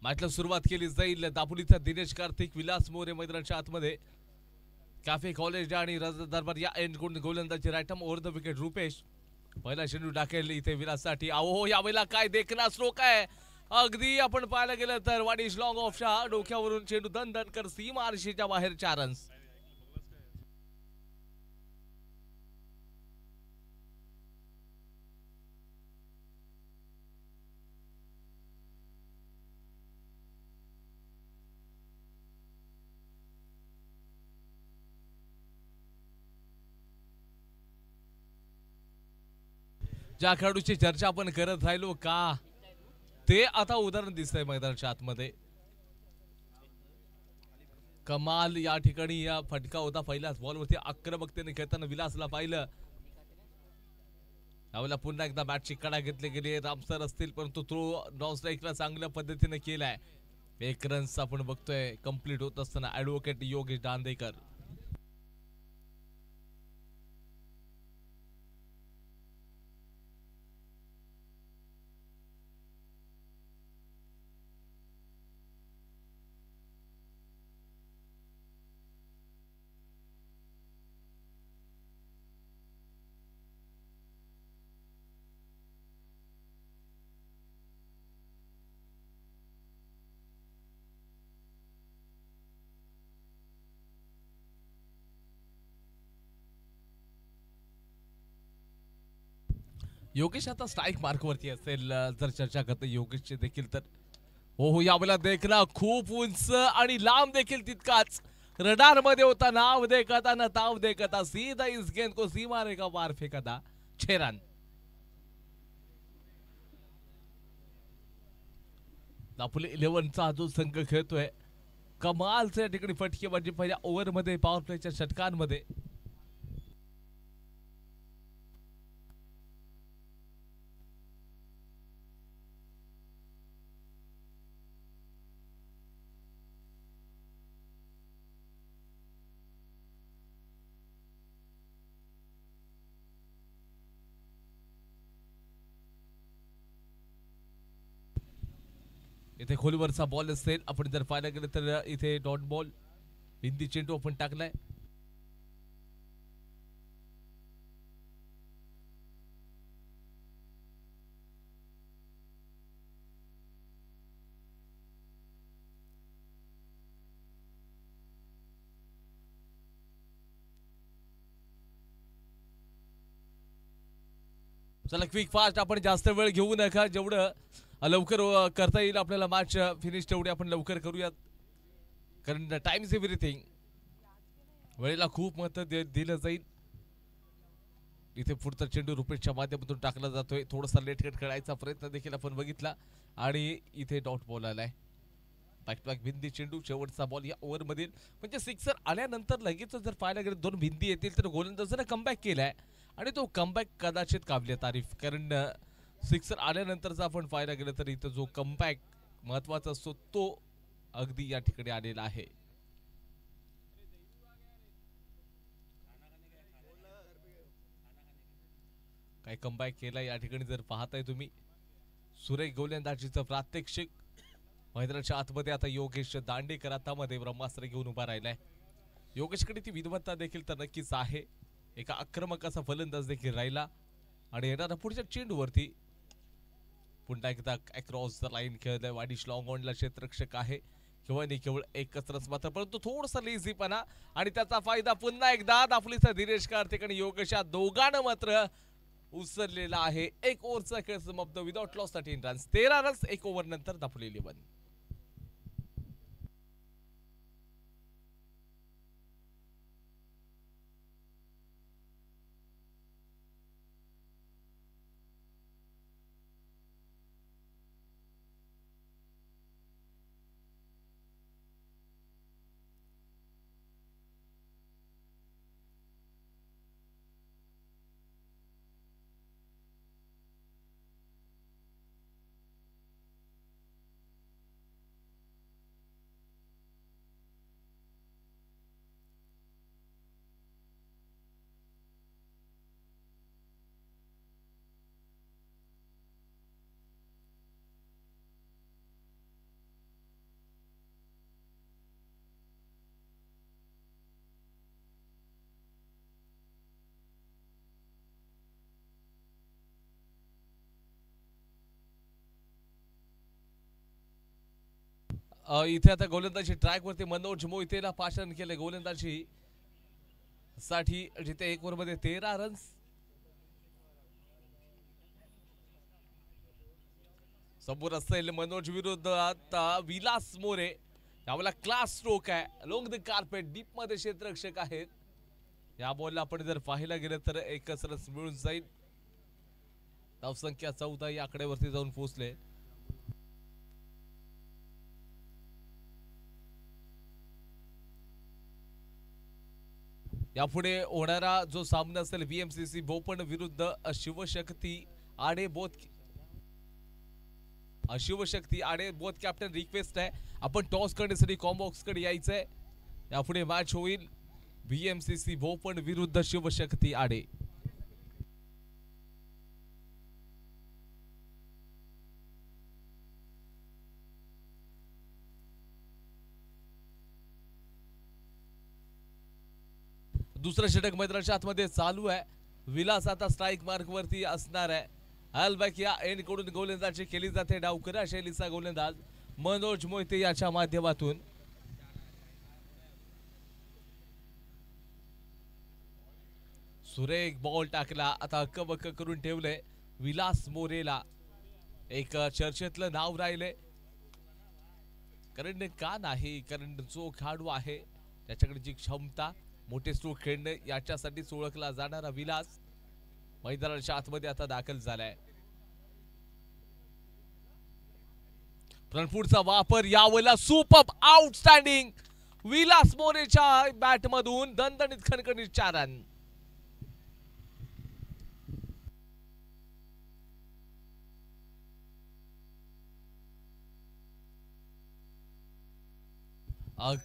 मॅचला सुरुवात केली जाईल. दापोलीचा दिनेश कार्तिक, विलास मोरे मैदानाच्या आतमध्ये, कॅफे कॉलेज आणि दरबार या एंड गोलंदाजी right arm over the wicket Rupesh. पहिला चेंडू टाकेल इथे विलाससाठी. अहो यावेळेला काय देखना स्ट्रोक आहे. अगदी आपण पाहायला गेलं तर वाडिश लॉंग ऑफच्या डोक्यावरून चेंडू दणदणकर सीमारेषेच्या बाहेर 4 रन्स. ज्या खेळाडूची चर्चा आपण करत राहिलो का ते आता उदाहरण दिसतंय मैदानाच्या आतमध्ये. कमाल या ठिकाणी या फटका होता पहिल्याच बॉलवरती आक्रमकतेने खेळताना विलासला पाहिलं. यावेळेला पुन्हा एकदा बॅटची कडा घेतली गेली. रामसर असतील परंतु तो नॉन स्ट्राईकला चांगल्या पद्धतीने केलाय. 1 रन्स आपण बघतोय कंप्लीट होत असताना. ऍडव्होकेट योगेश दांडेकर. योगेश आता स्ट्राईक मार्कवरती असेल जर चर्चा करते योगेशची देखील तर. हो यावेळेला देखना खूप उंच आणि लांब देखील तितकाच. रडार मध्ये होता. नाव देखता ना ताव देखता, सीधा इस गेंद को सीमा रेखा पार फेंका था. 6 रन. दापोली 11चा जो संघ खेळतोय कमालचे या ठिकाणी फटकेबाजी पहिल्या ओव्हरमध्ये पॉवर प्लेच्या षटकांमध्ये. इथे खोलीवरचा बॉल असेल. आपण जर पाहायला गेलं तर इथे डॉट बॉल हिंदी चेंडू आपण टाकलाय. चला क्विक फास्ट आपण जास्त वेळ घेऊ नका. जेवढं लवकर करता येईल आपल्याला मॅच फिनिश तेवढी आपण लवकर करूयात. कारण टाइम इज एव्हरीथिंग. वेळेला खूप महत्त्व दिलं जाईल. इथे पुढचा चेंडू रुपेशच्या माध्यमातून टाकला जातोय. थोडासा लेटकट खेळायचा प्रयत्न देखील आपण बघितला आणि इथे डॉट बॉल आलाय. बॅक टू बॅक भिंदी चेंडू. शेवटचा बॉल या ओव्हरमधील म्हणजे सिक्सर आल्यानंतर लगेच जर पाहायला गेलं 2 भिंदी येतील तर गोलंदाजाने कमबॅक केलाय आणि तो कमबॅक कदाचित काबिल तारीफ. कारण सिक्सर आल्यानंतरचा आपण पाहायला गेलं तर इथं जो कमबॅक महत्वाचा असतो तो अगदी या ठिकाणी आलेला आहे. काय कमबॅक केला या ठिकाणी जर पाहताय तुम्ही. सुरेख गोलंदाजीचं प्रात्यक्षिक मैदानाच्या आतमध्ये. आता योगेश दांडेकर आतामध्ये ब्रह्मास्त्र घेऊन उभा राहिलाय. योगेशकडे ती विद्वत्ता देखील तर नक्कीच आहे. एका आक्रमक असा फलंदाज देखील राहिला आणि येणाऱ्या पुढच्या चेंडूवरती पुन्हा एकदा अक्रॉस द लाईन खेळलाय. वाडिश लॉंग ऑनला क्षेत्ररक्षक आहे किंवा नाही केवळ एकच रन्स मात्र परंतु थोडासा लेझीपणा आणि त्याचा फायदा पुन्हा एकदा दापोलीचा दिनेश कार्तिक आणि योगेश या दोघांना मात्र उचललेला आहे. 1 ओव्हरचा खेळ समाप्त without loss 13 runs. 13 runs 1 over नंतर दापोली 11. इथे आता गोलंदाजी ट्रॅक वरती मनोज मोहितेला पाचारण केले गोलंदाजी साठी, जिथे 1 ओव्हरमध्ये 13 रन्स. समोर असेल मनोज विरुद्ध आता विलास मोरे. यावेळेला क्लास स्ट्रोक आहे, लोंग द कार्पेट डीप मध्ये क्षेत्ररक्षक आहेत. या बॉलला आपण जर पाहायला गेलं तर एकच रन मिळून जाईल. धावसंख्या 14 या आकड्यावरती जाऊन पोहोचले. यापुढे होणारा जो सामना असेल बीएमसीसी भोपण विरुद्ध शिवशक्ती आडे बोथ. शिवशक्ती आडे बोथ कॅप्टन रिक्वेस्ट आहे आपण टॉस करण्यासाठी कॉम्बॉक्स कडे यायचंय. यापुढे मॅच होईल बीएमसीसी भोपण विरुद्ध शिवशक्ती आडे. दुसरं षटक मैदानाच्या आतमध्ये चालू आहे. विलास आता स्ट्राईक मार्क वरती असणार आहे. अलबॅक या एंड कडून गोलंदाजी केली जाते. डावकरा शैलीचा गोलंदाज मनोज मोहिते याच्या माध्यमातून. सुरेख बॉल टाकला, आता अक्कबक्क करून ठेवले विलास मोरेला. एक चर्चेतलं नाव राहिले, कारण का नाही, कारण जो खेळाडू आहे त्याच्याकडे जी क्षमता मोठे स्ट्रोक खेळणे याच्यासाठीच ओळखला जाणारा विलास मैदानाच्या आतमध्ये आता दाखल झालाय. फ्रंटफूटचा वापर यावेळेला सुपर आउटस्टँडिंग विलास मोरेच्या बॅट मधून दणदणीत खणखणीत 4 रन.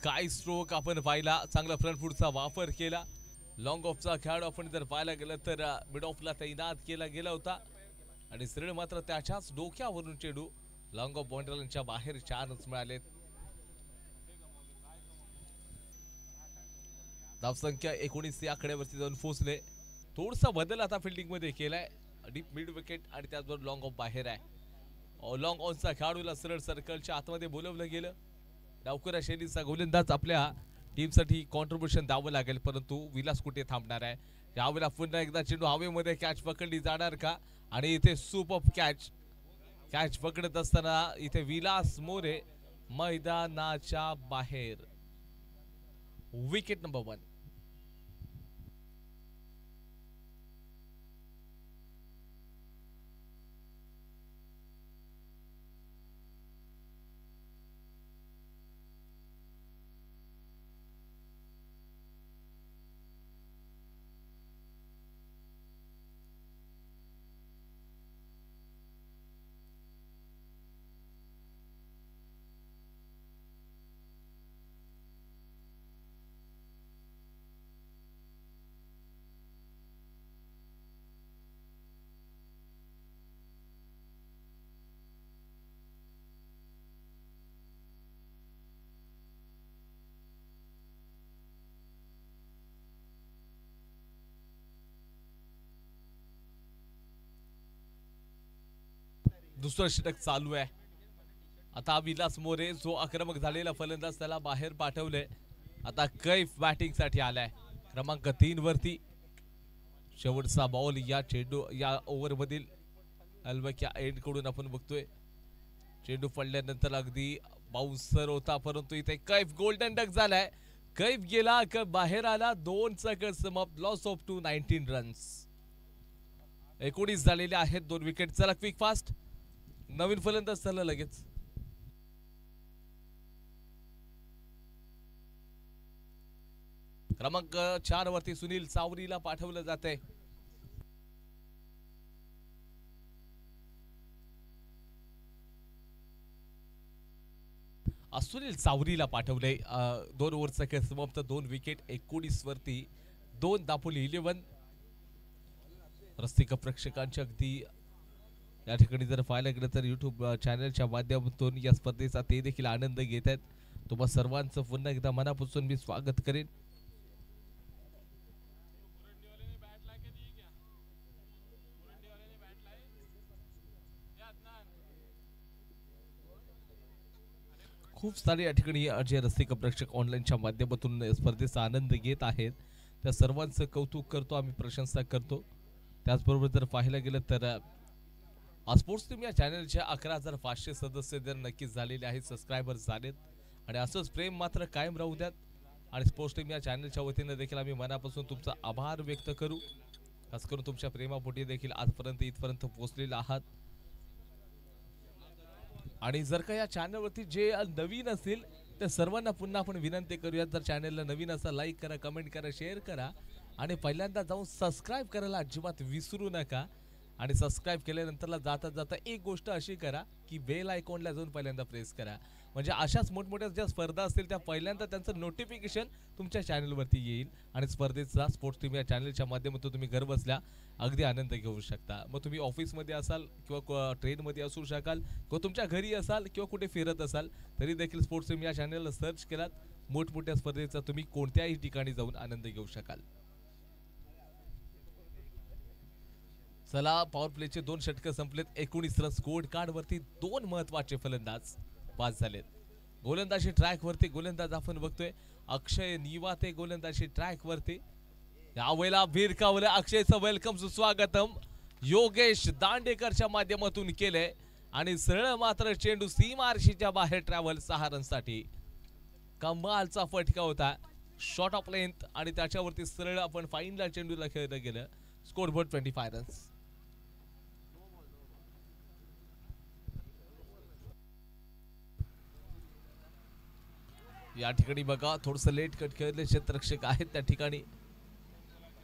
काय स्ट्रोक आपण पाहिला, चांगला फ्रंट फूटचा वापर केला. लॉंग ऑफचा खेळाडू आपण जर पाहायला गेलं तर मिड ऑफला तैनात केला गेला होता आणि सरळ मात्र त्याच्याच डोक्यावरून चेंडू लॉंग ऑफ बाउंड्रीच्या बाहेर 4 रन्स मिळालेत. धावसंख्या 19 या आकड्यावरती जाऊन पोहोचले. थोडासा बदल आता फिल्डिंग मध्ये केलाय. डीप मिड विकेट आणि त्याचबरोबर लॉंग ऑफ बाहेर आहे. लॉंग ऑनचा खेळाडूला सरळ सर्कलच्या आतमध्ये बोलवलं गेलं. डावकरा शैलीचा गोलंदाज आपल्या टीमसाठी कॉन्ट्रीब्युशन द्यावं लागेल, परंतु विलास कुठे थांबणार आहे. यावेळेला पुन्हा एकदा चेंडू हवेमध्ये कॅच पकडली जाणार का, आणि इथे सुपर कॅच पकडत असताना इथे विलास मोरे मैदानाच्या बाहेर. Wicket number 1. दुसरं षटक चालू आहे. आता विलास मोरे जो आक्रमक झालेला फलंदाज त्याला बाहेर पाठवले. आता कैफ बॅटिंग साठी आलाय क्रमांक 3 वरती. शेवटचा बॉल या चेंडू या ओव्हर मधील अलबॅक या एंड कडून आपण बघतोय. चेंडू पडल्यानंतर अगदी बाउन्सर होता, परंतु इथे कैफ गोल्डन डक झालाय. कैफ गेला का बाहेर आला. 2 सेकंड समाप्त. Loss of 19 runs. 19 झालेले आहेत. 2 विकेट. चला क्विक फास्ट नवीन फलंदाज झाला लगेच. क्रमांक 4 वरती सुनील चावरीला पाठवलं जाते. सुनील चावरीला पाठवले. 2 ओव्हरचा खेळ समाप्त. 2 विकेट. 19 वरती 2 दापोली 11. रस्तिक प्रेक्षकांच्या अगदी या ठिकाणी जर पाहायला गेलं तर युट्यूब चॅनलच्या माध्यमातून या स्पर्धेचा ते देखील आनंद घेत आहेत. तुम्हा सर्वांचं पुन्हा एकदा मनापासून मी स्वागत करेन. खूप सारे या ठिकाणी जे रसिक प्रेक्षक ऑनलाईनच्या माध्यमातून स्पर्धेचा आनंद घेत आहेत त्या सर्वांचं कौतुक करतो आम्ही प्रशंसा करतो. त्याचबरोबर जर पाहायला गेलं तर स्पोर्ट्स टीम या चॅनलच्या 11,500 सदस्य जर नक्कीच झालेले आहेत, सबस्क्रायबर्स झालेत आणि असंच प्रेम मात्र कायम राहू द्यात. आणि स्पोर्ट्स टीम या चॅनलच्या वतीनं देखील आम्ही मनापासून तुमचा आभार व्यक्त करू. खास करून तुमच्या प्रेमापोटी देखील आजपर्यंत इथपर्यंत पोहोचलेला आहात. आणि जर का या चॅनलवरती जे नवीन असतील त्या सर्वांना पुन्हा आपण विनंती करूया, जर चॅनलला नवीन असा लाईक करा, कमेंट करा, शेअर करा आणि पहिल्यांदा जाऊन सबस्क्राईब करायला अजिबात विसरू नका. आणि सबस्क्राईब केल्यानंतरला जाता जाता एक गोष्ट अशी करा की बेल आयकॉनला जाऊन पहिल्यांदा प्रेस करा, म्हणजे अशाच मोठमोठ्या ज्या स्पर्धा असतील त्या पहिल्यांदा त्यांचं नोटिफिकेशन तुमच्या चॅनलवरती येईल आणि स्पर्धेचा स्पोर्ट्स टीम या चॅनलच्या माध्यमातून तुम्ही घर बसल्या अगदी आनंद घेऊ शकता. मग तुम्ही ऑफिसमध्ये असाल किंवा ट्रेनमध्ये असू शकाल किंवा तुमच्या घरी असाल किंवा कुठे फिरत असाल तरी देखील स्पोर्ट्स टीम या चॅनलला सर्च केलात मोठमोठ्या स्पर्धेचा तुम्ही कोणत्याही ठिकाणी जाऊन आनंद घेऊ शकाल. चला, पॉवर प्लेचे 2 षटकं संपलेत. 19 रन स्कोअर कार्ड वरती 2 महत्वाचे फलंदाज पास झालेत. गोलंदाजी ट्रॅक वरती गोलंदाज आपण बघतोय अक्षय निवाते गोलंदाजी ट्रॅक वरती. यावेळेला भिरकावलं अक्षयचं वेलकम सुस्वागतम योगेश दांडेकरच्या माध्यमातून केलंय आणि सरळ मात्र चेंडू सीमारशीच्या बाहेर ट्रॅव्हल 6 रनसाठी. कमालचा फटका होता, शॉट ऑफ लेंथ आणि त्याच्यावरती सरळ आपण फाईनला चेंडूला खेळलं गेलं. Score board 25 runs. या ठिकाणी बघा थोडंसं लेट कट खेळले क्षेत्ररक्षक आहेत त्या ठिकाणी,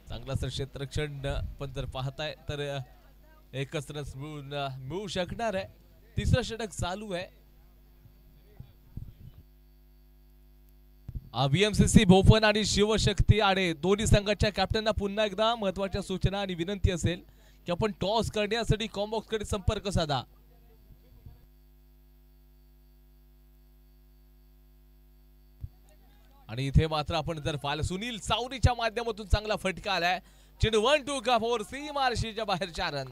चांगला सर क्षेत्ररक्षण पण जर पाहताय तर एकच रन मिळू शकणार आहे. तिसरं षटक चालू आहे. बीएमसीसी भोपन आणि शिवशक्ती आणि दोन्ही संघाच्या कॅप्टनना पुन्हा एकदा महत्वाच्या सूचना आणि विनंती असेल की आपण टॉस करण्यासाठी कॉम्बॉक्स कडे संपर्क साधा. आणि इथे मात्र आपण जर पाहिलं सुनील सावरीच्या माध्यमातून चांगला फटका आलाय. चेंडू 1-2 का फोर सीमारशीच्या बाहेर 4 रन.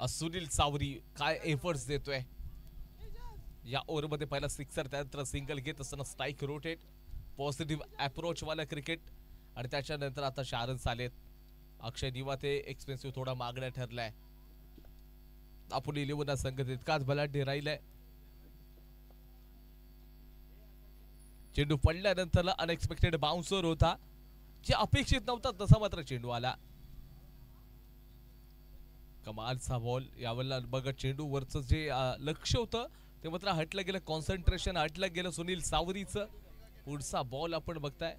सुनील सावरी काय एफर्ट्स देतोय या ओव्हरमध्ये. पहिला सिक्सर त्यानंतर सिंगल घेत असताना स्ट्राईक रोटेट पॉझिटिव्ह अप्रोच वाला क्रिकेट आणि त्याच्यानंतर आता 4 रन्स आलेत. अक्षय निवाते एक्सपेन्सिव्ह थोडा मागण्या ठरलाय. आपण 11 संघ तितकाच बलाढ्य राहिलाय. चेंडू पडल्यानंतर अनएक्सपेक्टेड बाउन्सर होता, जे अपेक्षित नव्हता तसा मात्र चेंडू आला. कमालचा बॉल यावेळेला बघा. चेंडू वरचं जे लक्ष होतं ते मात्र हटलं गेलं, कॉन्सन्ट्रेशन हटलं गेलं सुनील सावरीचं. पुढचा बॉल आपण बघताय.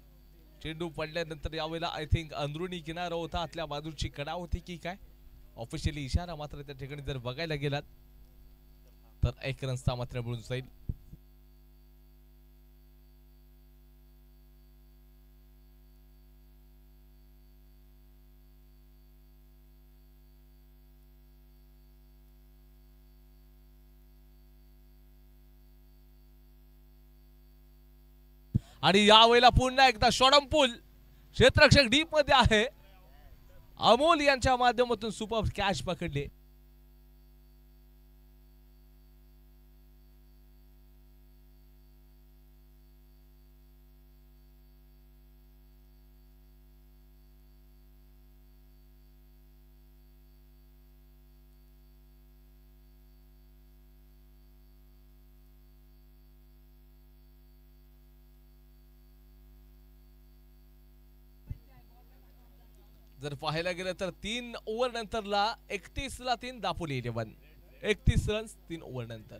चेंडू पडल्यानंतर यावेळेला आय थिंक अंदरुणी किनारा होता, आतल्या बाजूची कडा होती की काय, ऑफिशियली इशारा मात्र त्या ठिकाणी जर बघायला गेलात तर 1 रनचा मात्र मिळून जाईल. आणि यावेळेला पुन्हा एकदा शॉर्टपुल क्षेत्ररक्षक डीप मध्ये आहे. अमोल यांच्या माध्यमातून सुपर कॅच पकडले. जर पाहायला गेलं तर 3 ओव्हर नंतरला 31 ला 3 दापोली 11. 31 रन्स 3 ओव्हर नंतर.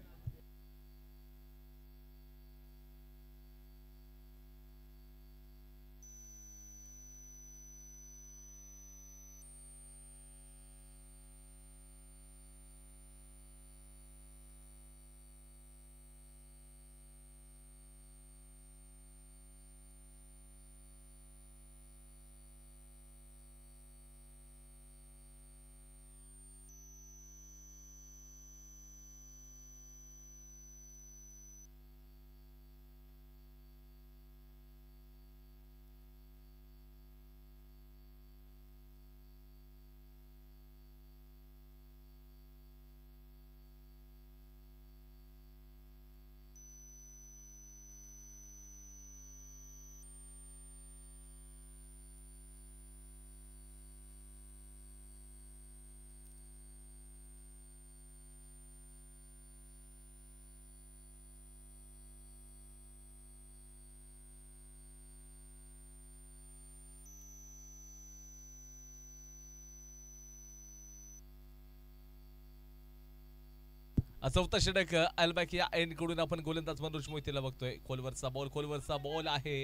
चौथा षटक अलबॅक या एंड कडून आपण गोलंदाज मनोज मोहितेला बघतोय. खोलवरचा बॉल आहे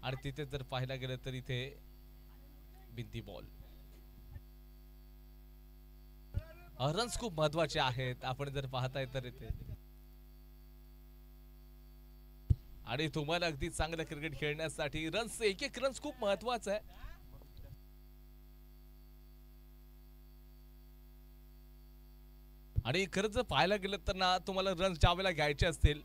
आणि तिथे जर पाहायला गेलं तर इथे बिंदी बॉल. रन्स खूप महत्वाचे आहेत आपण जर पाहताय तर इथे, आणि तुम्हाला अगदी चांगलं क्रिकेट खेळण्यासाठी रन्स एक एक रन्स खूप महत्वाचा आहे. आणि खरंच जर पाहायला गेलं तर ना तुम्हाला रन्स ज्यावेळेला घ्यायचे असतील,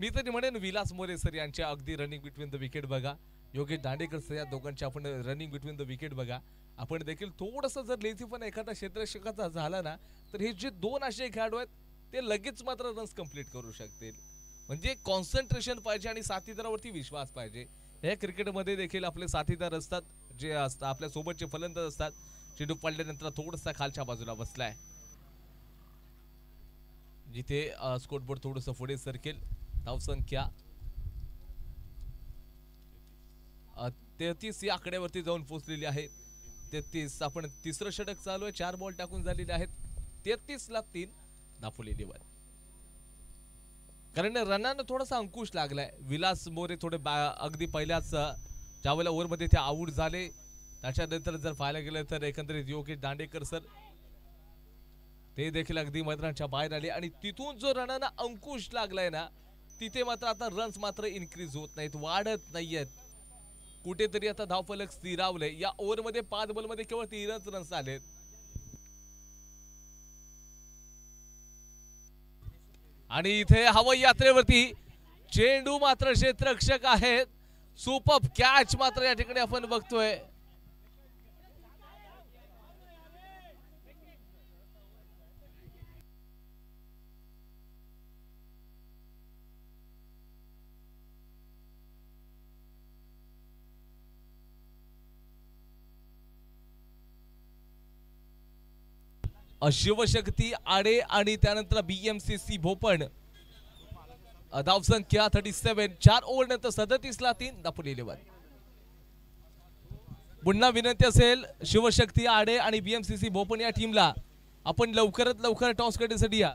मी तरी म्हणेन विलास मोरे सर यांच्या अगदी रनिंग बिटवीन द विकेट बघा, योगेश दांडेकर सर या दोघांचे आपण रनिंग बिटवीन द विकेट बघा. आपण देखील थोडंसं जर लेझी पण एखादा क्षेत्ररक्षकाचा झाला ना तर हे जे दोन असे खेळाडू आहेत ते लगेच मात्र रन्स कंप्लीट करू शकतील. म्हणजे कॉन्सन्ट्रेशन पाहिजे आणि साथीदारावरती विश्वास पाहिजे. हे क्रिकेटमध्ये देखील आपले साथीदार असतात जे आपल्या सोबतचे फलंदाज असतात. चेंडू पडल्यानंतर थोडासा खालच्या बाजूला बसलाय, जिथे स्कोरबोर्ड थोडंसं पुढे सरकेल. धावसंख्या 33 या आकड्यावरती जाऊन पोहोचलेली आहे. 33. आपण तिसरं षटक चालू आहे. 4 बॉल टाकून झालेले आहेत. 33 ला 3 दापोली वर. कारण रनानं थोडासा अंकुश लागलाय. विलास मोरे थोडे अगदी पहिल्याच ज्यावेळेला ओव्हरमध्ये ते आऊट झाले त्याच्यानंतर जर पाहायला गेलं तर एकंदरीत योगेश दांडेकर सर ते देखील अगदी मैदानाच्या बाहेर आले आणि तिथून जो रनांना अंकुश लागलाय ना तिथे मात्र आता रन्स मात्र इन्क्रीज होत नाहीत, वाढत नाहीयेत. कुठेतरी आता धावफलक स्थिरावले. या ओव्हरमध्ये 5 बॉलमध्ये केवळ 3च रन्स आलेत. आणि इथे हवाई यात्रेवरती चेंडू मात्र क्षेत्ररक्षक आहेत. सुपर कॅच मात्र या ठिकाणी आपण बघतोय. शिवशक्ती आडे आणि त्यानंतर बीएमसीसी भोपण. धावसंख्या 37. 4 ओव्हर नंतर 37 ला 3 दापोली वर. पुन्हा विनंती असेल शिवशक्ती आडे आणि बीएमसीसी भोपण या टीमला आपण लवकरात लवकर टॉस करण्यासाठी या.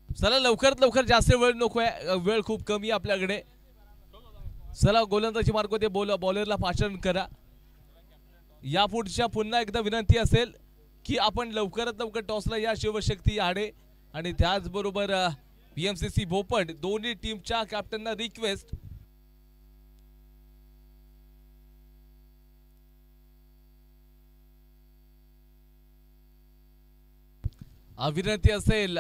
चला लवकरात लवकर, जास्त वेळ नकोय, वेळ खूप कमी आपल्याकडे. चला गोलंदाजी मार्गामध्ये बॉलरला पाचारण करा. या पुढच्या पुन्हा एकदा विनंती असेल की आपण लवकरात लवकर टॉसला या. शिवशक्ती आडे आणि त्याचबरोबर बीएमसीसी भोपण दोन्ही टीमच्या कॅप्टनना रिक्वेस्ट विनंती असेल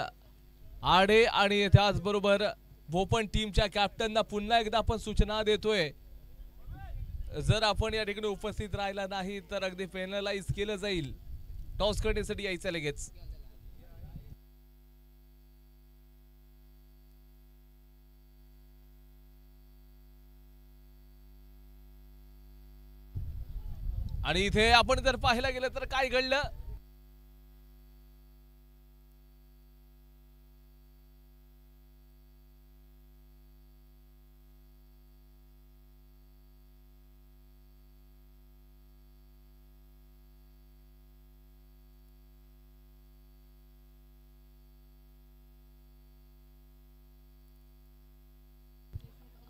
आडे आणि त्याचबरोबर भोपण टीमच्या कॅप्टनना पुन्हा एकदा आपण सूचना देतोय, जर आपण या ठिकाणी उपस्थित राहिला नाही तर अगदी पेनलाइज केलं जाईल. टॉस करण्यासाठी यायचं लगेच. आणि इथे आपण जर पाहायला गेलं तर काय घडलं,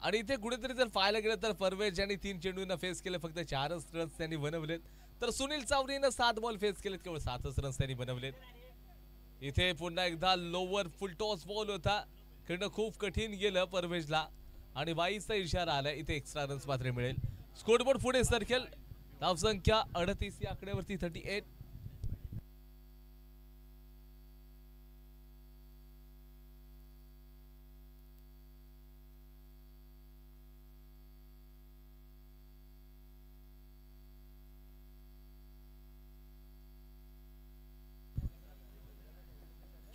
आणि इथे कुठेतरी जर पाहायला गेलं तर परवेज यांनी 3 चेंडूंना फेस केले, फक्त 4च रन्स त्यांनी बनवलेत. तर सुनील चावरीनं 7 बॉल फेस केलेत, केवळ 7च रन्स त्यांनी बनवलेत. इथे पुन्हा एकदा लोवर फुल टॉस बॉल होता, खेळणं खूप कठीण गेलं परवेजला आणि 22चा इशारा आला. इथे एक्स्ट्रा रन्स मात्र मिळेल. स्कोरबोर्ड पुढे सरकेल. धावसंख्या 38 या आकड्यावरती 38.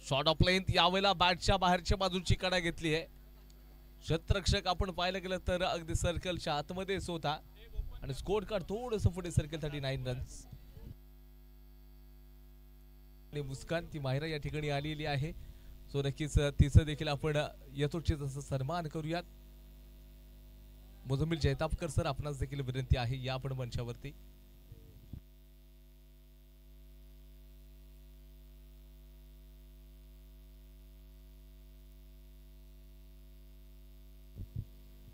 शॉर्ट ऑफ लेंथ यावेळेला बॅटच्या बाहेरच्या बाजूची कडा घेतली आहे. क्षेत्ररक्षक आपण पाहायला गेलं तर अगदी सर्कलच्या आतमध्येच होता आणि स्कोर कार्ड थोडंसं पुढे सर्कल 39 रन्स. आणि मुस्कान ती मायरा या ठिकाणी आलेली आहे, सो नक्कीच तिचं देखील आपण यथोचित असं सन्मान करूयात. मुजम्मिल जैतापकर सर आपणास देखील विनंती आहे या आपण मंचावरती.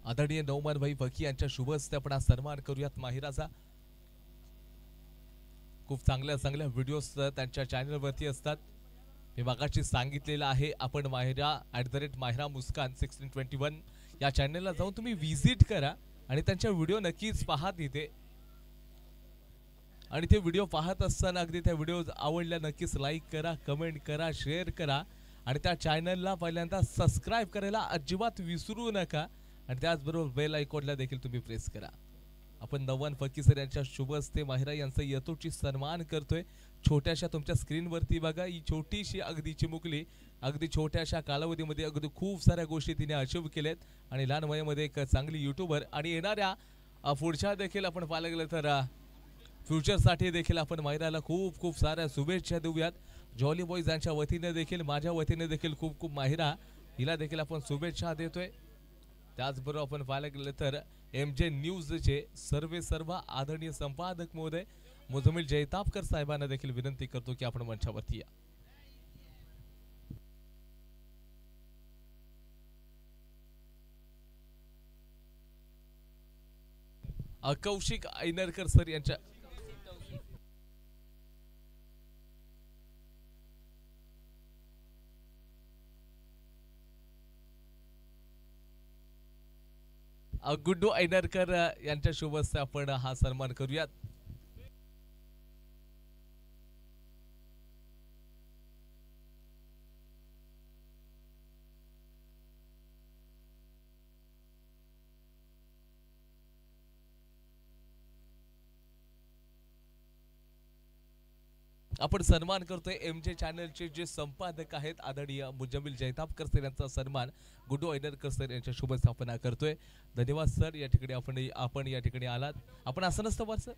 आदरणीय नौमान भाई फकी यांच्या शुभ हस्ते आपण आज सन्मान करूयात माहिराचा. खूप चांगल्या चांगल्या व्हिडिओज त्यांच्या चॅनलवरती असतात. मी मागाशी सांगितलेलं आहे आपण माहिरा @माहिरा मुस्कान 1621 या चॅनलला जाऊन तुम्ही व्हिजिट करा आणि त्यांच्या व्हिडिओ नक्कीच पहा तिथे. आणि ते व्हिडिओ पाहत असताना अगदी त्या व्हिडिओ आवडल्या नक्कीच लाईक करा, कमेंट करा, शेअर करा आणि त्या चॅनलला पहिल्यांदा सबस्क्राईब करायला अजिबात विसरू नका आणि त्याचबरोबर बेल आयकॉनला देखील तुम्ही प्रेस करा. आपण नौमान फकी सर यांच्या शुभ हस्ते माहिरा यांचा यथोचित सन्मान करतोय. छोट्याशा तुमच्या स्क्रीनवरती बघा ही छोटीशी अगदी चिमुकली अगदी छोट्याशा कालावधीमध्ये अगदी खूप साऱ्या गोष्टी तिने अचीव केल्यात आणि लहान वयामध्ये एक चांगली युट्यूबर आणि येणाऱ्या पुढच्या देखील आपण पाहायला गेलं तर फ्युचरसाठी देखील आपण माहिराला खूप खूप साऱ्या शुभेच्छा देऊयात. जॉली बॉयज यांच्या वतीने देखील माझ्या वतीने देखील खूप खूप माहिरा हिला देखील आपण शुभेच्छा देतोय. त्याचबरोबर आपण पाहायला गेलं तर MJ न्यूजचे सर्व आदरणीय संपादक महोदय मुजम्मिल जैतापकर साहेबांना देखील विनंती करतो की आपण मंचावरती या. कौशिक ऐनरकर सर यांच्या गुड्डू ऐनरकर यांच्या शुभ हस्ते आपण हा सन्मान करूयात. आपण सन्मान करतोय MJ चॅनलचे जे संपादक आहेत आदरणीय मुजम्मिल जैतापकर सर यांचा सन्मान गुड्डू ऐनरकर सर यांच्या शुभ स्थापना करतोय. धन्यवाद सर या ठिकाणी आपण या ठिकाणी आलात. आपण असं नसतं बरं सर.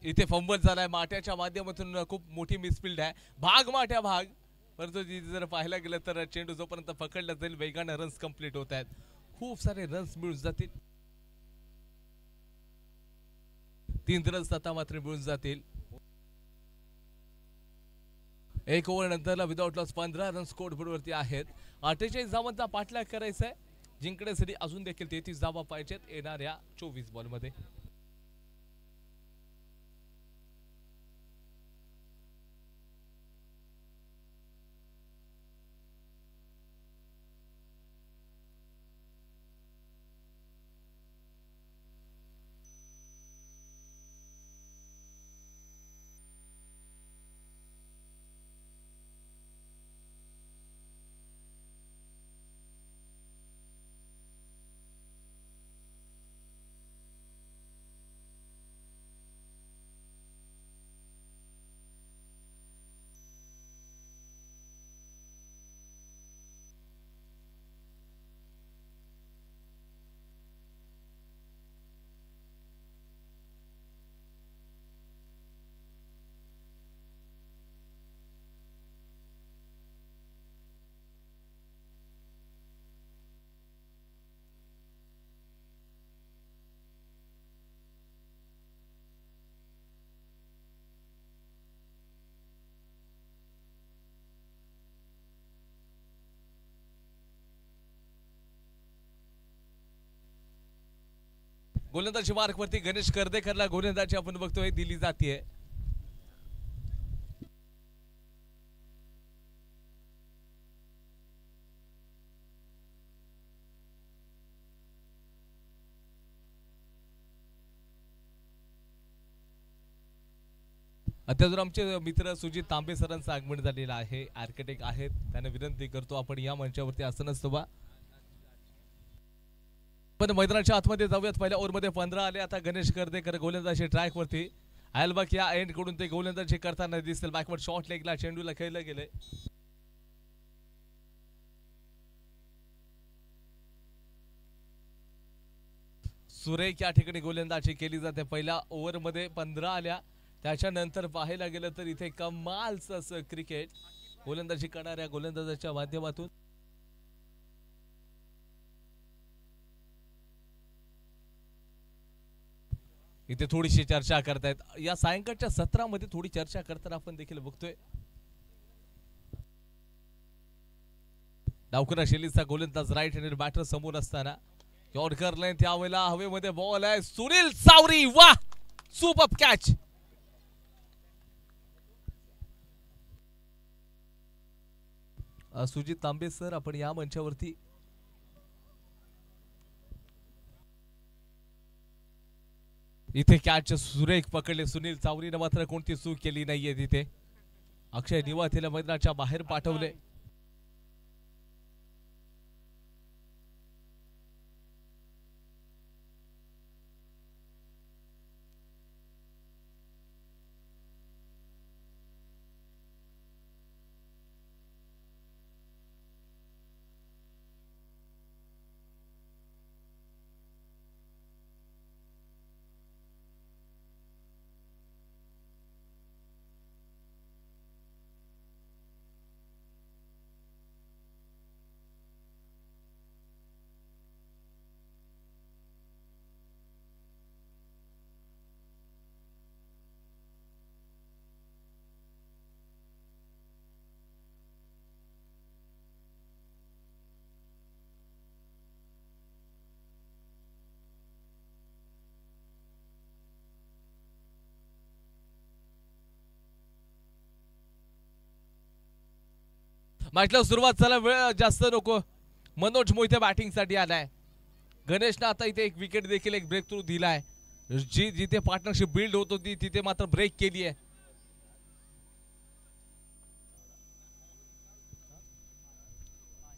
इथे फंबल झालाय माट्याच्या माध्यमातून खूप मोठी मिसफिल्ड आहे. भाग माट्या भाग परंतु जर पाहायला गेलं तर चेंडू जोपर्यंत पकडला जाईल वेगाने रन्स कंप्लीट होत आहेत. खूप सारे रन्स मिळून जातील. 3 रन्स आता मात्र मिळून जातील. 1 ओव्हर नंतरला विदाउट लॉस 15 रन स्कोर बोर्डवरती आहेत. 48 धावांचा पाठलाग करायचा आहे. जिंकण्यासाठी अजून देखील 33 धावा पाहिजेत येणाऱ्या 24 बॉलमध्ये. गोलंदाजी मार्क वरती गणेश कर्देकरला गोलंदाजी आपण बघतोय दिली जाते. अत्याजून आमचे मित्र सुजित तांबे सरांचं आगमन झालेलं आहे. आर्किटेक्ट आहेत त्यांना विनंती करतो आपण या मंचावरती असं नसतं बा. पण मैदानाच्या आतमध्ये जाऊयात. पहिल्या ओव्हरमध्ये 15 आले. आता गणेश कर्देकर गोलंदाजी ट्रॅक वरती अल्बक या एंड कडून ते गोलंदाजी करताना दिसतील. बॅकवर्ड शॉट लेगला चेंडूला खेळलं गेले. सुरेख या ठिकाणी गोलंदाजी केली जाते. पहिल्या ओव्हरमध्ये 15 आल्या. त्याच्यानंतर पाहायला गेलं तर इथे कमालचं असं क्रिकेट गोलंदाजी करणाऱ्या गोलंदाजाच्या माध्यमातून. इथे थोडीशी चर्चा करतायत. या सायंकाळच्या सत्रामध्ये थोडी चर्चा करताना आपण देखील बघतोय. डावखुरा शैलीचा गोलंदाज राईट हँडेड बॅटर समोर असताना यॉर्कर लाईन त्यावेळेला हवेमध्ये बॉल आहे. सुनील चावरी वाह सुपर कॅच. सुजित तांबे सर आपण या मंचावरती इथे कॅच सुरेख पकडले. सुनील चावरीने मात्र कोणती चूक केली नाहीये. तिथे अक्षय निवाथेला मैदानाच्या बाहेर पाठवले. म्हटलं सुरुवात चला वेळ जास्त नको. मनोज मोहिते बॅटिंग साठी आलाय. गणेशने आता इथे एक विकेट देखील एक ब्रेक थ्रू दिलाय. जी जिथे पार्टनरशिप बिल्ड होत होती तिथे मात्र ब्रेक केली आहे.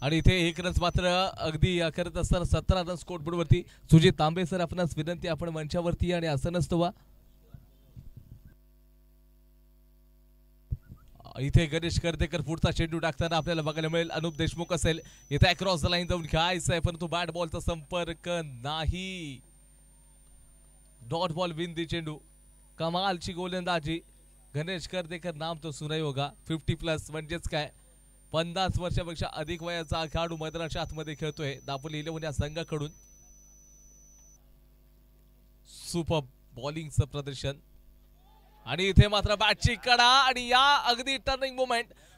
आणि इथे एक रन मात्र अगदी करत असताना 17 रन स्कोर बोर्ड वरती. सुजित तांबे सर आपणास विनंती आपण मंचावरती आणि असं नसतो वा. इथे गणेश कर्देकर पुढचा चेंडू टाकताना आपल्याला बघायला मिळेल. अनुप देशमुख असेल इथे अक्रॉस द लाईन जाऊन खेळायचं आहे परंतु बॅट बॉलचा संपर्क नाही. डॉट बॉल विन दी चेंडू. कमालची गोलंदाजी. गणेश कर्देकर नाम तो सुनाई होगा. 50+ म्हणजेच काय 50 वर्षापेक्षा अधिक वयाचा खेळाडू मैदानाच्या आतमध्ये खेळतोय दापोली 11 या संघाकडून. सुपर बॉलिंगचं प्रदर्शन. आणि इथे मात्र बॅटची कडा आणि या अगदी टर्निंग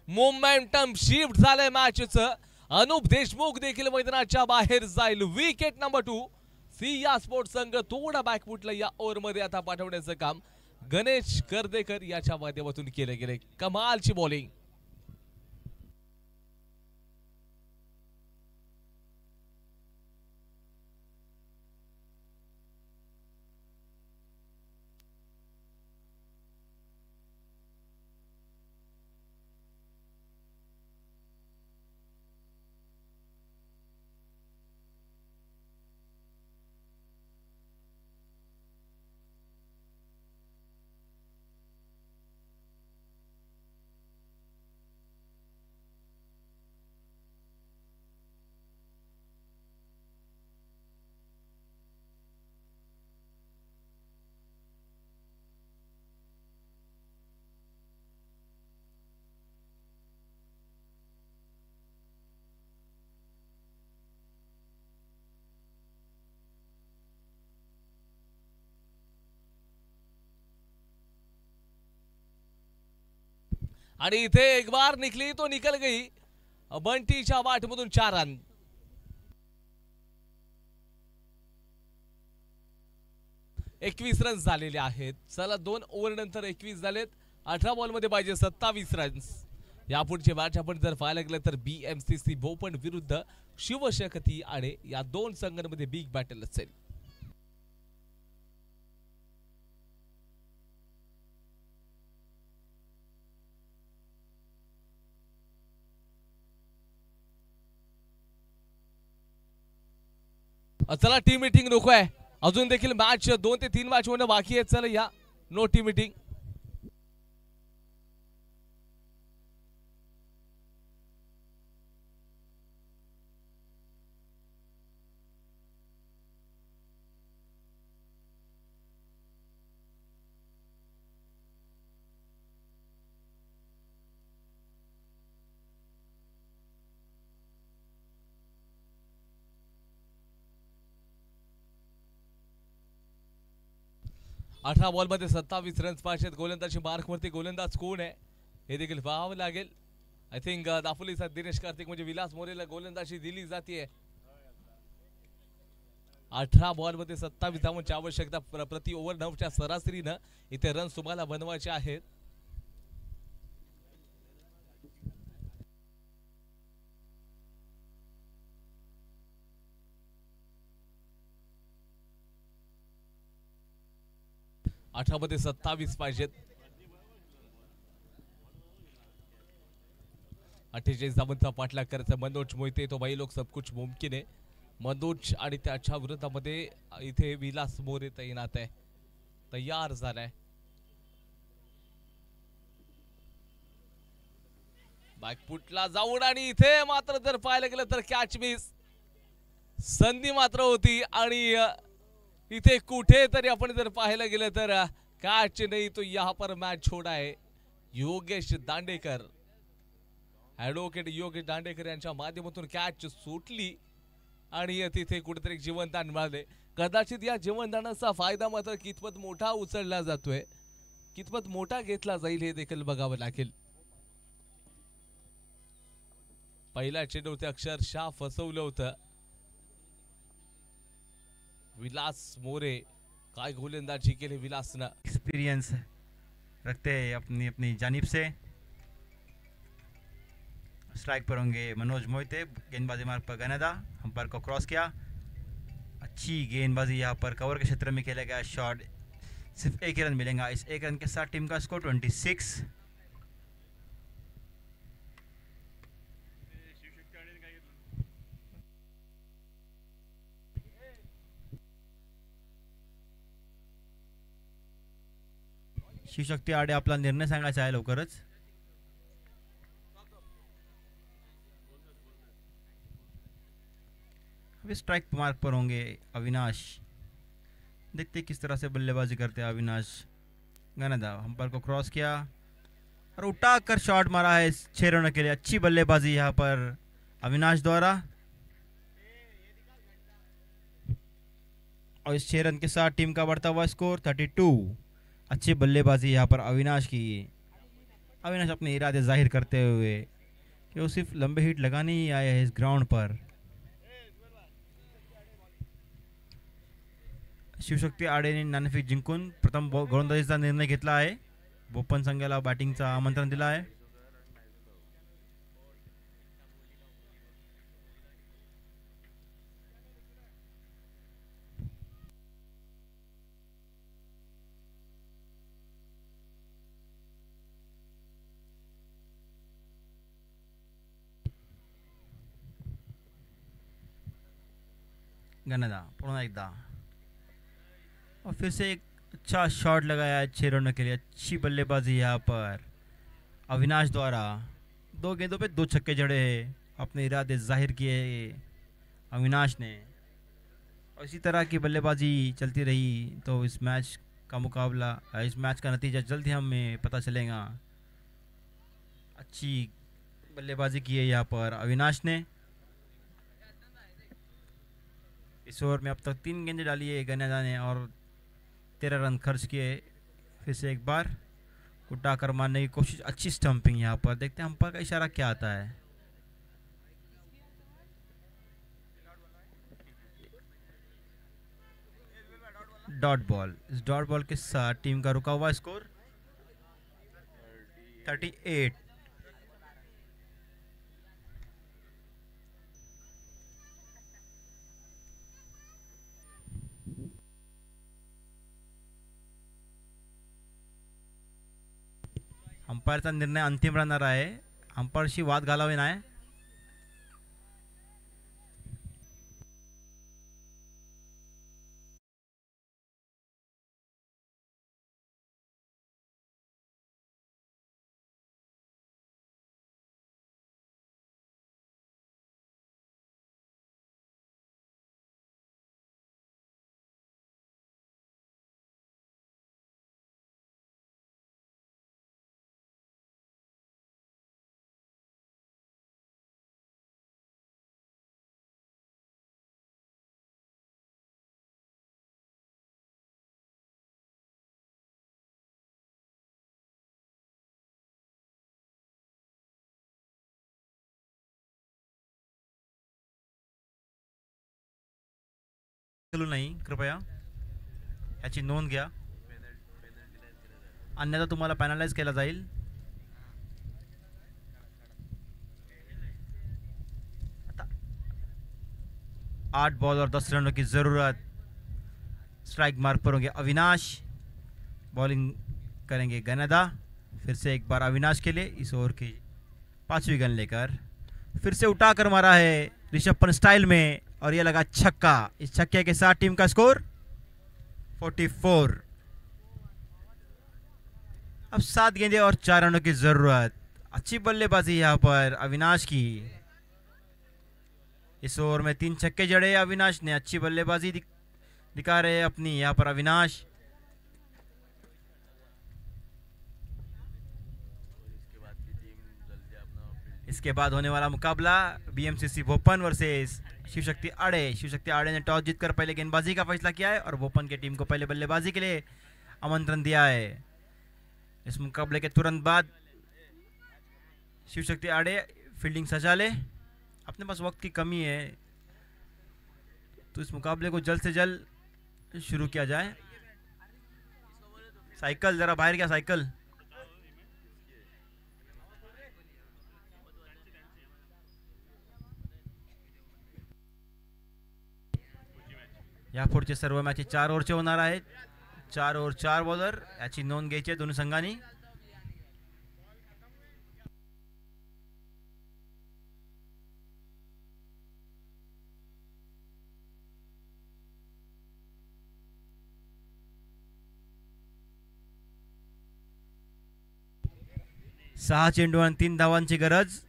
मोमेंटम शिफ्ट झालंय मॅचचं. अनुप देशमुख देखील मैदानाच्या बाहेर जाईल. Wicket number 2. सिया स्पोर्ट्स संघ थोडा बॅकफुटला या ओव्हर मध्ये आता पाठवण्याचं काम गणेश कर्देकर याच्या माध्यमातून केले गेले. कमालची बॉलिंग. आणि इथे एक बार निकली तो निकल गई. बंटीच्या वाटमधून 4 रन. एकवीस रन झालेले आहेत. चला 2 ओव्हर नंतर 21 झालेत. 18 बॉल मध्ये पाहिजे 27 रन्स. यापुढचे मॅच आपण जर पाहायला गेलं तर BMCC भोपण विरुद्ध शिवशक्ती आणि या 2 संघांमध्ये बिग बॅटल असेल. चला टीम मीटिंग नको आहे अजून देखील मॅच 2 ते 3 मॅच होणं बाकी आहे. चला या नो टीम मीटिंग. 18 बॉलमध्ये 27 रन्स पाहिजे. गोलंदाजी मार्कवरती गोलंदाज कोण आहे हे देखील पाहावं लागेल. आय थिंक दापोलीचा दिनेश कार्तिक म्हणजे विलास मोरेला गोलंदाजी दिली जाते. 18 बॉलमध्ये 27 धावांची आवश्यकता. प्रति ओव्हर 9च्या सरासरीनं इथे रन्स तुम्हाला बनवायचे आहेत. मध्ये 27 पाहिजेत. 48 धावांचा पाठलाग करायचा मनोज मोहिते. तो भाई लोक सब कुछ मुमकिन आहे. मनोज आणि त्याच्या विरोधामध्ये इथे विलास मोरे तैनात आहे, तयार झालाय. बॅकफुटला जाऊन आणि इथे मात्र जर पाहायला गेलं तर कॅच मिस. संधी मात्र होती आणि इथे कुठेतरी आपण जर पाहायला गेलं तर कॅच नाही तो यहाँ पर मॅच छोड़ा है. योगेश दांडेकर, ॲडव्होकेट योगेश दांडेकर यांच्या माध्यमातून कॅच सुटली आणि तिथे कुठेतरी जीवनदान मिळाले. कदाचित या जीवनदानाचा फायदा मात्र कितपत मोठा उचलला जातोय, कितपत मोठा घेतला जाईल हे देखील बघावं लागेल. पहिल्या चेंडूत अक्षरशः फसवलं होतं विलास मोरे. काय गोलंदाजी केली विलासनं. एक्सपीरियंस रखते हैं अपनी अपनी जानिब से. स्ट्राइक पर होंगे मनोज मोहिते. गेंदबाजी मार्ग पर गनदा, अंपायर को क्रॉस किया. अच्छी गेंदबाजी यहाँ पर कवर के क्षेत्र में खेला गया शॉट. सिर्फ एक ही रन मिलेगा. इस एक रन के साथ टीम का स्कोर 26. शिवशक्ती आडे आपला निर्णय सांगायचा आहे लवकरच. अभी स्ट्राइक मार्क पर होंगे अविनाश. देखते किस तरह से बल्लेबाजी करते हैं अविनाश. गनदा, अंपायर को क्रॉस किया और उठा कर शॉट मारा है 6 रनों के लिए. अच्छी बल्लेबाजी यहाँ पर अविनाश द्वारा और इस 6 रन के साथ टीम का बढ़ता हुआ स्कोर 32. अच्छी बल्लेबाजी यहाँ पर अविनाश की. अविनाश अपने इरादे जाहिर करते हुए कि वो सिर्फ लंबे हिट लगाने ही आए हैं इस ग्राउंड पर. शिवशक्ती आडेने नाणेफेक जिंकून प्रथम गोलंदाजीचा निर्णय घेतला आहे. बोपन संघाला बॅटिंगचं आमंत्रण दिलं आहे. गनदा पुनः एकदा और फिर से एक अच्छा शॉट लगाया है 6 रनों के लिए. अच्छी बल्लेबाजी यहाँ पर अविनाश द्वारा. 2 गेंदों पे 2 छक्के जड़े हैं. अपने इरादे जाहिर किए अविनाश ने और इसी तरह की बल्लेबाजी चलती रही तो इस मैच का मुकाबला, इस मैच का नतीजा जल्द ही हमें पता चलेगा. अच्छी बल्लेबाजी की है यहाँ पर अविनाश ने. इस ओवर में अब तक 3 गेंदें डाली है गन्नादा ने और 13 रन खर्च किए. फिर से एक बार उठाकर मारने की कोशिश. अच्छी स्टंपिंग यहाँ पर. देखते हैं अंपायर का इशारा क्या आता है. Dot ball. इस डॉट बॉल के साथ टीम का रुका हुआ स्कोर 38. अंपायरचा निर्णय अंतिम राहणार आहे. अंपायरशी वाद घालावे नाही. उचलू नाही कृपया, याची नोंद घ्या, अन्यथा तुम्हाला पॅनलाइज केला जाईल. आता 8 बॉल और 10 रनों की ज़रूरत. स्ट्राइक मार्क पर होंगे अविनाश, बॉलिंग करेंगे गनदा. फिर से एक बार अविनाश के लिए इस ओवर की 5वीं गेंद लेकर फिर से उठाकर मारा है ऋषभ पंत स्टाइल में और ये लगा छक्का. इस छक्के के साथ टीम का स्कोर 44. अब 7 गेंदें और 4 रनों की जरूरत. अच्छी बल्लेबाजी यहाँ पर अविनाश की. इस ओवर में 3 छक्के जड़े अविनाश ने. अच्छी बल्लेबाजी दिखा रहे हैं अपनी यहाँ पर अविनाश. इसके बाद होने वाला मुकाबला बीएमसीसी भोपाल वर्सेस शिवशक्ति आड़े. शिवशक्ति आड़े ने टॉस जीतकर पहले गेंदबाजी का फैसला किया है और भोपाल की टीम को पहले बल्लेबाजी के लिए आमंत्रण दिया है. इस मुकाबले के तुरंत बाद शिवशक्ति आड़े फील्डिंग सजा ले. अपने पास वक्त की कमी है तो इस मुकाबले को जल्द से जल्द शुरू किया जाए. साइकिल जरा बाहर गया साइकिल. या पुढचे सर्व मॅचेस 4 ओव्हरचे होणार आहेत. 4 ओव्हर 4 बॉलर याची नोंद घ्यायची आहे दोन्ही संघांनी. सहा चेंडू आणि 3 धावांची गरज.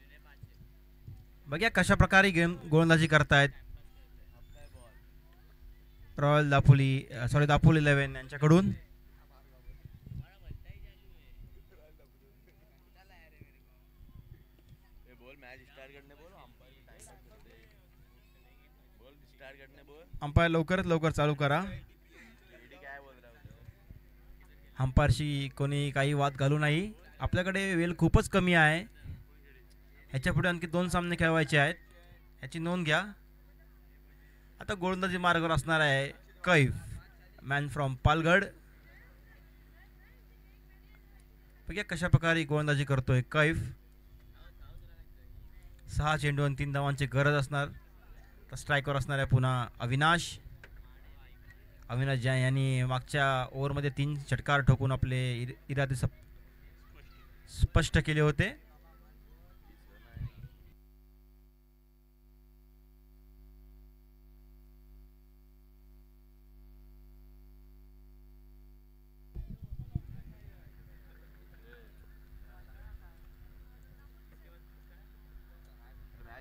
बघा कशा प्रकारे गोलंदाजी करतायत रॉयल दापोली 11 यांच्याकडून. अंपायर लवकरात लवकर चालू करा. अंपायरशी कोणी काही वाद घालू नाही. आपल्याकडे वेळ खूपच कमी आहे. ह्याच्या पुढे आणखी 2 सामने खेळवायचे आहेत. ह्याची नोंद घ्या. आता गोलंदाजी मार्गावर असणार आहे कैफ, मॅन फ्रॉम पालगड. बघा कशा प्रकारे गोलंदाजी करतोय कैफ. 6 चेंडू आणि 3 धावांची गरज असणार. तर स्ट्रायकर असणार आहे पुन्हा अविनाश. अविनाश यांनी मागच्या ओव्हरमध्ये 3 षटकार ठोकून आपले इरादे स्पष्ट केले होते.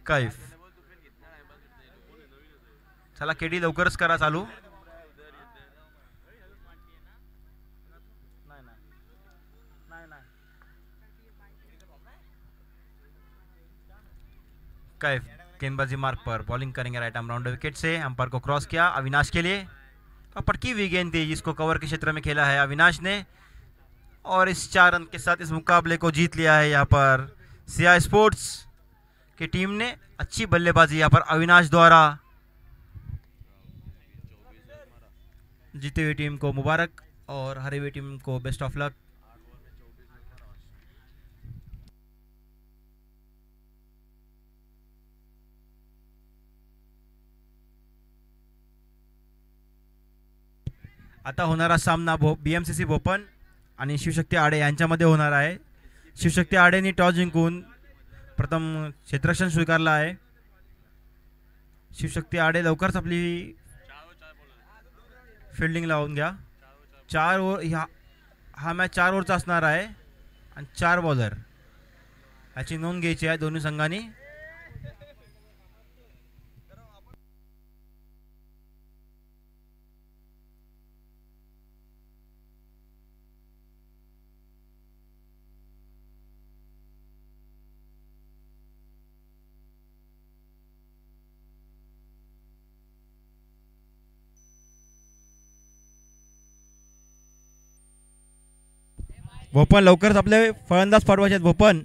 कैफ, चला केडी लवकरच करा चालू. कैफ गेंदबाजी मार्क पर बॉलिंग करेंगे राइट आर्म राउंड विकेट से. अंपायर को क्रॉस किया अविनाश के लिए. पटकी हुई गेंद थी जिसको कवर के क्षेत्र में खेला है अविनाश ने और इस 4 रन के साथ इस मुकाबले को जीत लिया है यहाँ पर सीआई स्पोर्ट्स की टीम ने. अच्छी बल्लेबाजी यहाँ पर अविनाश द्वारा. जीती हुई टीम को मुबारक और हारी हुई टीम को बेस्ट ऑफ लक. आता होणारा सामना बीएमसीसी भोपाळ आणि शिवशक्ती आडे यांच्यामध्ये होणार आहे. शिवशक्ती आडेने टॉस जिंकून प्रथम क्षेत्ररक्षण स्वीकारला आहे. शिवशक्ती आडे लवकरच आपली फील्डिंग लावून घ्या. 4 ओव्हर हा मॅच 4 ओव्हरचा असणार आहे आणि 4 बॉलर याची नोंद घ्यायची आहे दोन्ही संघांनी. भोपाळ लवकरच आपले फलंदाज पाठवायचे आहेत. भोपाळ